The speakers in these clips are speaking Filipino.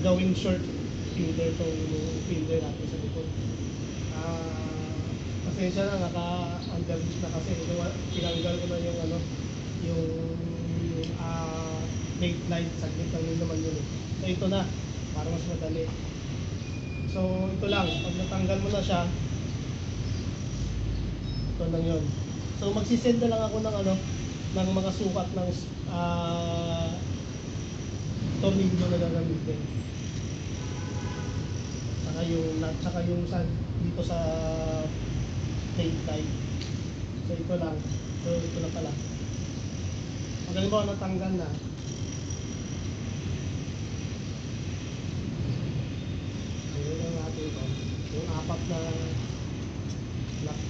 gawing short filler tong filler natin sa likod. Pasensya na, naka-underneath na kasi tinanggal ko na yung ano, yung late light, saglit lang yun naman yun. So ito na, para mas madali. So ito lang, pag natanggal mo na siya, ito lang yun. So magsisend na lang ako ng ano, ng mga sukat ng tornilyo na gagamitin. Saka yung sa dito sa plate light. So ito lang. So ito na pala. Pag halimbawa natanggal na, ayun lang natin ito. Yung apat na lock.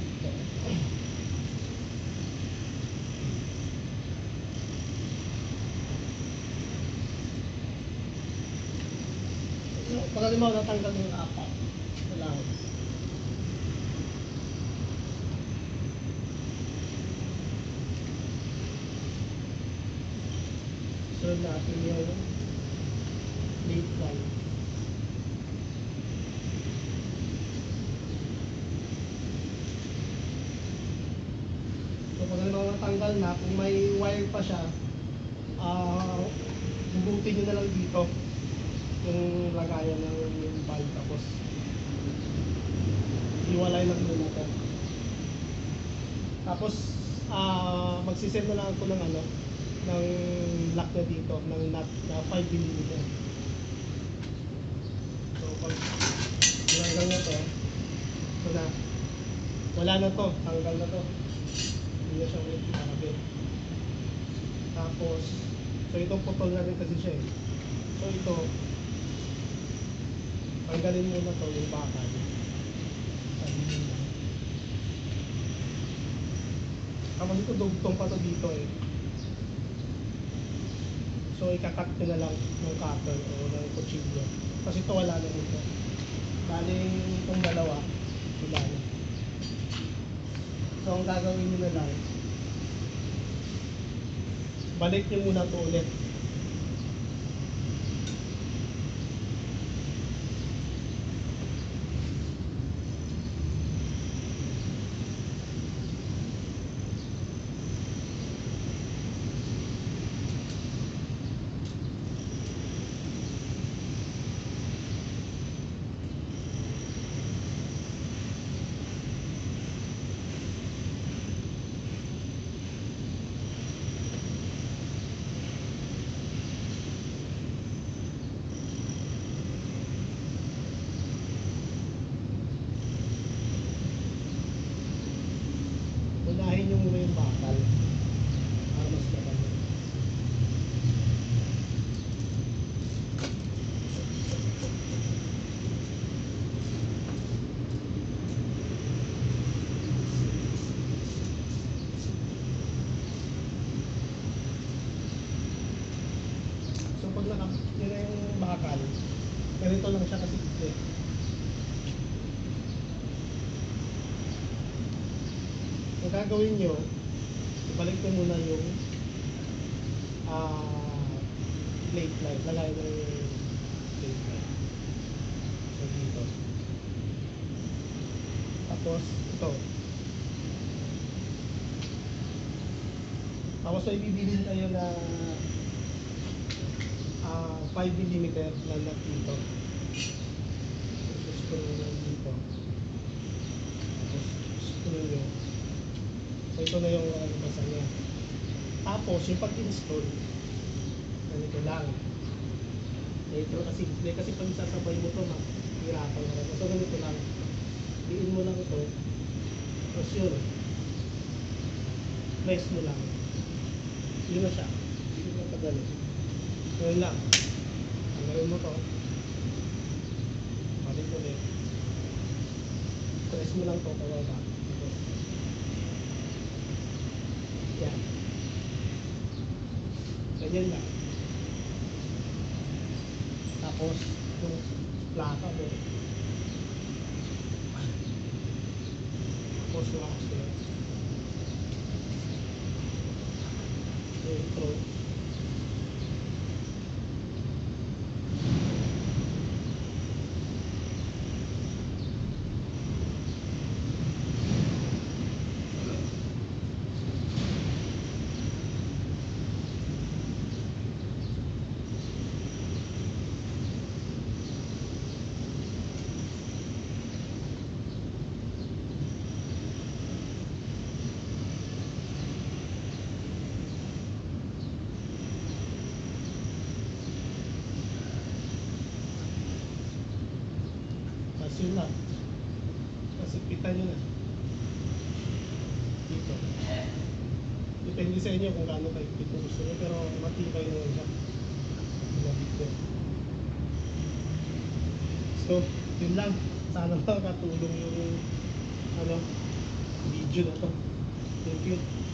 So pag halimbawa natanggal yung apat, ito lang. Sunod natin yung late light. So pag natanggal na, kung may wire pa siya, bubutin nyo na lang dito yung lagayan ng bulb, tapos iwalay lang muna ito. Tapos magsisend na lang ako ng ano, ng lock na dito, ng nut na 5mm. So pag tinanggal na to, ito na, wala na to, tanggal na to, hindi na siya ulit itakabit. Tapos so ito putol na rin kasi siya eh. So ito, tanggalin muna to yung bakal. Tapos ito dugtong pa to dito eh. So ikakat nyo na lang ng cutter o ng kutsilyo. Kasi ito wala na dito. Bali itong dalawa, wala na. So ang gagawin nyo na lang, balik nyo muna ito ulit. Unahin nyo muna yung bakal para mas maganda. So pag yun na yung bakal, ganito lang siya kasi ito. Ang gagawin nyo, ibalik nyo muna yung plate light. Lagay mo yung plate light. So dito. Tapos ito. Tapos may bibilin kayo na 5mm na nut dito. So screw nyo dito. Tapos screw nyo. So ito na yung basa niya. Tapos yung pag-install, ganito lang. Ito kasi pag sasabay mo ito, mahirapan ka rin. So ganito lang. Diin mo lang ito. Tapos yun. Press mo lang. Yun na siya. Yun na tagal. Yun lang. Tanggalin mo ito. Balik ulit. Press mo lang ito. Pababa. Yan. Ganyan lang. Tapos, yung plaka mo. Tapos, lakas ko lang. Yung throat. yun lang. Kasi pitan nyo na. Dito. Depende sa inyo kung gaano kayo pito gusto nyo, pero matibay naman siya. Labit ko. So, yun lang. Sana makakatulong yung ano, video na to. Thank you.